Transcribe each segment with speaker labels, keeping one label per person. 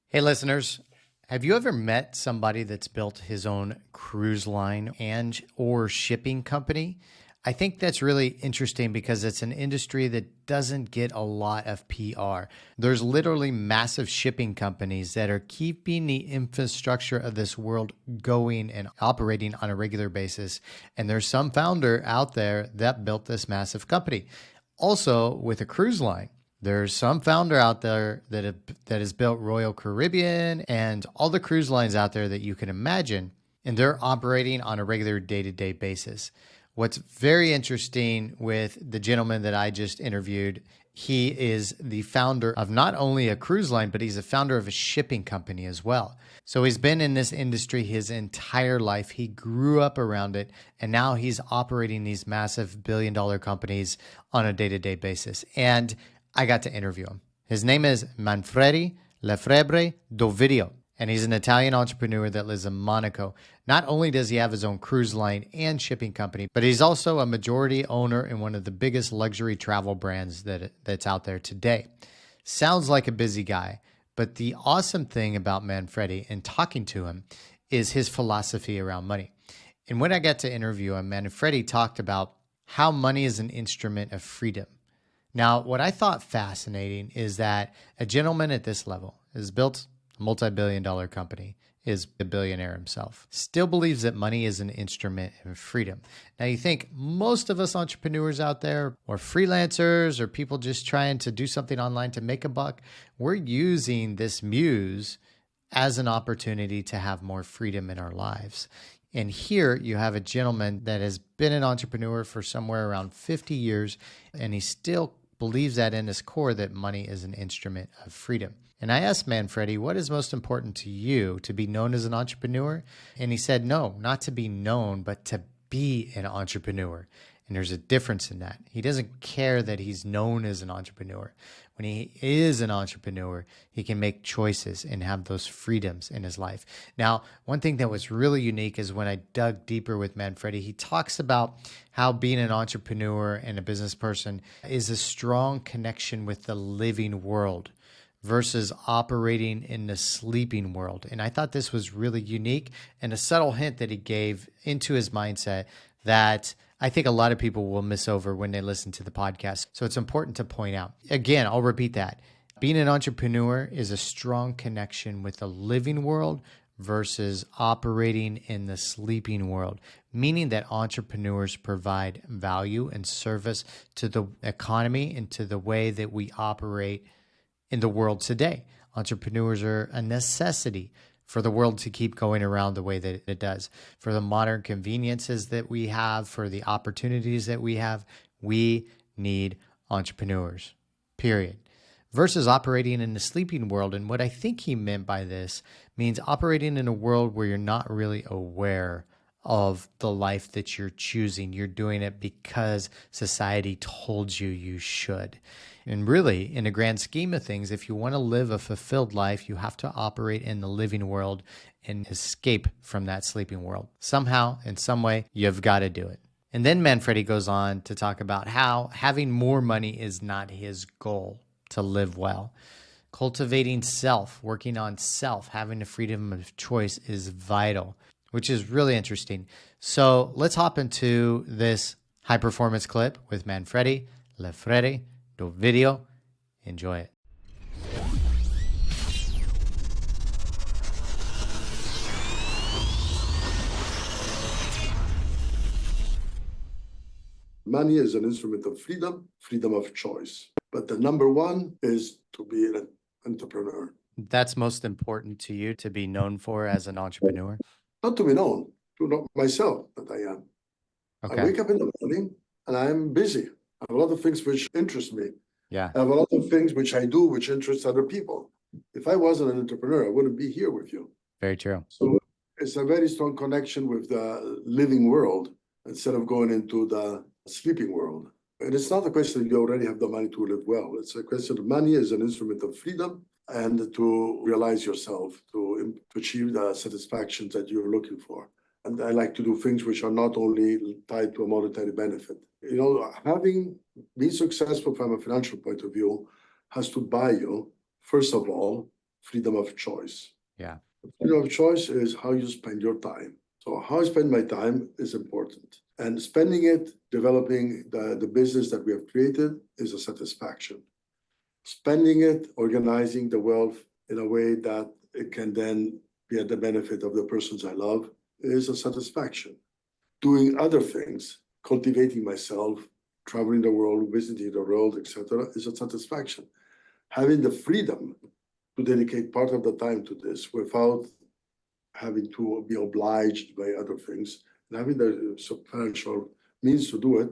Speaker 1: Hey, listeners, have you ever met somebody that's built his own cruise line and or shipping company? I think that's really interesting because it's an industry that doesn't get a lot of PR. There's literally massive shipping companies that are keeping the infrastructure of this world going and operating on a regular basis. And there's some founder out there that built this massive company. Also, with a cruise line, there's some founder out there that has built Royal Caribbean and all the cruise lines out there that you can imagine, and they're operating on a regular day-to-day basis. What's very interesting with the gentleman that I just interviewed, he is the founder of not only a cruise line, but he's a founder of a shipping company as well. So he's been in this industry his entire life. He grew up around it, and now he's operating these massive billion-dollar companies on a day-to-day basis. And I got to interview him. His name is Manfredi LaFavre D'Ovidio, and he's an Italian entrepreneur that lives in Monaco. Not only does he have his own cruise line and shipping company, but he's also a majority owner in one of the biggest luxury travel brands that's out there today. Sounds like a busy guy, but the awesome thing about Manfredi and talking to him is his philosophy around money. And when I got to interview him, Manfredi talked about how money is an instrument of freedom. Now, what I thought fascinating is that a gentleman at this level has built a multi-billion-dollar company, is a billionaire himself, still believes that money is an instrument of freedom. Now, you think most of us entrepreneurs out there, or freelancers, or people just trying to do something online to make a buck, we're using this muse as an opportunity to have more freedom in our lives. And here you have a gentleman that has been an entrepreneur for somewhere around 50 years, and he still believes that in his core that money is an instrument of freedom. And I asked Manfredi, what is most important to you, to be known as an entrepreneur? And he said, no, not to be known, but to be an entrepreneur. And there's a difference in that. He doesn't care that he's known as an entrepreneur. When he is an entrepreneur, he can make choices and have those freedoms in his life. Now, one thing that was really unique is when I dug deeper with Manfredi, he talks about how being an entrepreneur and a business person is a strong connection with the living world versus operating in the sleeping world. And I thought this was really unique and a subtle hint that he gave into his mindset that I think a lot of people will miss over when they listen to the podcast. So it's important to point out. Again, I'll repeat that. Being an entrepreneur is a strong connection with the living world versus operating in the sleeping world, meaning that entrepreneurs provide value and service to the economy and to the way that we operate in the world today. Entrepreneurs are a necessity for the world to keep going around the way that it does. For the modern conveniences that we have, for the opportunities that we need entrepreneurs, period. Versus operating in the sleeping world. And what I think he meant by this means operating in a world where you're not really aware of the life that you're choosing. You're doing it because society told you should. And really, in the grand scheme of things, if you want to live a fulfilled life, you have to operate in the living world and escape from that sleeping world. Somehow, in some way, you've got to do it. And then Manfredi goes on to talk about how having more money is not his goal to live well. Cultivating self, working on self, having the freedom of choice is vital, which is really interesting. So let's hop into this high performance clip with Manfredi LaFavre D'Ovidio. Enjoy it.
Speaker 2: Money is an instrument of freedom, freedom of choice. But the number one is to be an entrepreneur.
Speaker 1: That's most important to you to be known for as an entrepreneur?
Speaker 2: Not to be known, to know myself that I am.
Speaker 1: Okay.
Speaker 2: I wake up in the morning and I'm busy. I have a lot of things which interest me.
Speaker 1: Yeah.
Speaker 2: I have a lot of things which I do which interest other people. If I wasn't an entrepreneur, I wouldn't be here with you.
Speaker 1: Very true.
Speaker 2: So it's a very strong connection with the living world instead of going into the sleeping world. And it's not a question that you already have the money to live well. It's a question of money as an instrument of freedom and to realize yourself, to achieve the satisfaction that you're looking for. And I like to do things which are not only tied to a monetary benefit. You know, having been successful from a financial point of view has to buy you, first of all, freedom of choice.
Speaker 1: Yeah.
Speaker 2: Freedom of choice is how you spend your time. So how I spend my time is important. And spending it, developing the business that we have created is a satisfaction. Spending it, organizing the wealth in a way that it can then be at the benefit of the persons I love is a satisfaction. Doing other things, cultivating myself, traveling the world, visiting the world, etc., is a satisfaction. Having the freedom to dedicate part of the time to this without having to be obliged by other things, and having the financial means to do it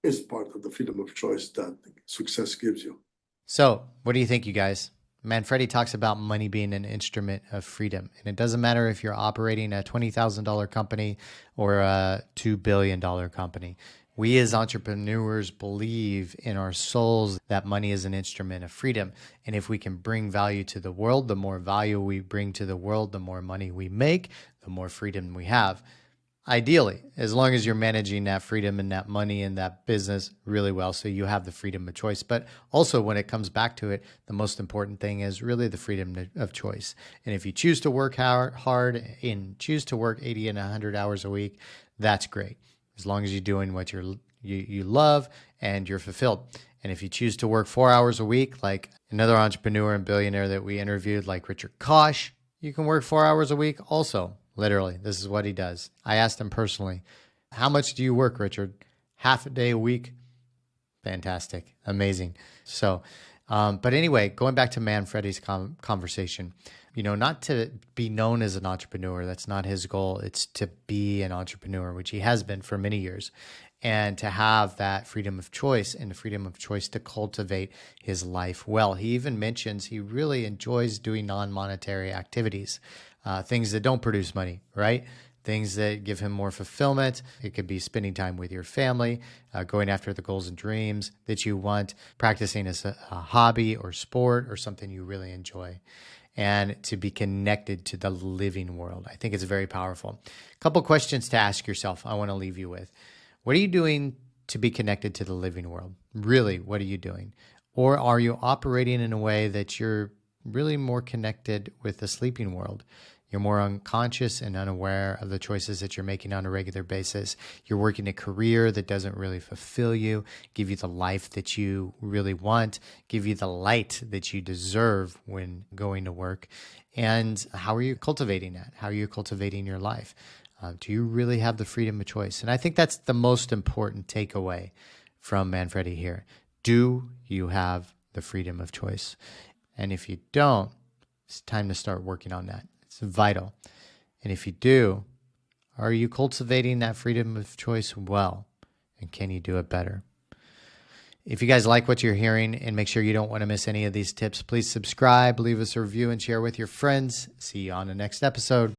Speaker 2: is part of the freedom of choice that success gives you.
Speaker 1: So, what do you think, you guys? Manfredi talks about money being an instrument of freedom. And it doesn't matter if you're operating a $20,000 company or a $2 billion company. We as entrepreneurs believe in our souls that money is an instrument of freedom. And if we can bring value to the world, the more value we bring to the world, the more money we make, the more freedom we have. Ideally, as long as you're managing that freedom and that money and that business really well, so you have the freedom of choice. But also when it comes back to it, the most important thing is really the freedom of choice. And if you choose to work hard and choose to work 80 and 100 hours a week, that's great. As long as you're doing what you love and you're fulfilled. And if you choose to work 4 hours a week, like another entrepreneur and billionaire that we interviewed, like Richard Koch, you can work 4 hours a week also. Literally, this is what he does. I asked him personally, how much do you work, Richard? Half a day a week? Fantastic. Amazing. So, but anyway, going back to Manfredi's conversation, not to be known as an entrepreneur. That's not his goal. It's to be an entrepreneur, which he has been for many years, and to have that freedom of choice and the freedom of choice to cultivate his life well. He even mentions he really enjoys doing non-monetary activities, things that don't produce money, right? Things that give him more fulfillment. It could be spending time with your family, going after the goals and dreams that you want, practicing as a hobby or sport or something you really enjoy, and to be connected to the living world. I think it's very powerful. A couple questions to ask yourself I want to leave you with. What are you doing to be connected to the living world? Really, what are you doing? Or are you operating in a way that you're really more connected with the sleeping world? You're more unconscious and unaware of the choices that you're making on a regular basis. You're working a career that doesn't really fulfill you, give you the life that you really want, give you the light that you deserve when going to work. And how are you cultivating that? How are you cultivating your life? Do you really have the freedom of choice? And I think that's the most important takeaway from Manfredi here. Do you have the freedom of choice? And if you don't, it's time to start working on that. It's vital. And if you do, are you cultivating that freedom of choice well? And can you do it better? If you guys like what you're hearing and make sure you don't want to miss any of these tips, please subscribe, leave us a review, and share with your friends. See you on the next episode.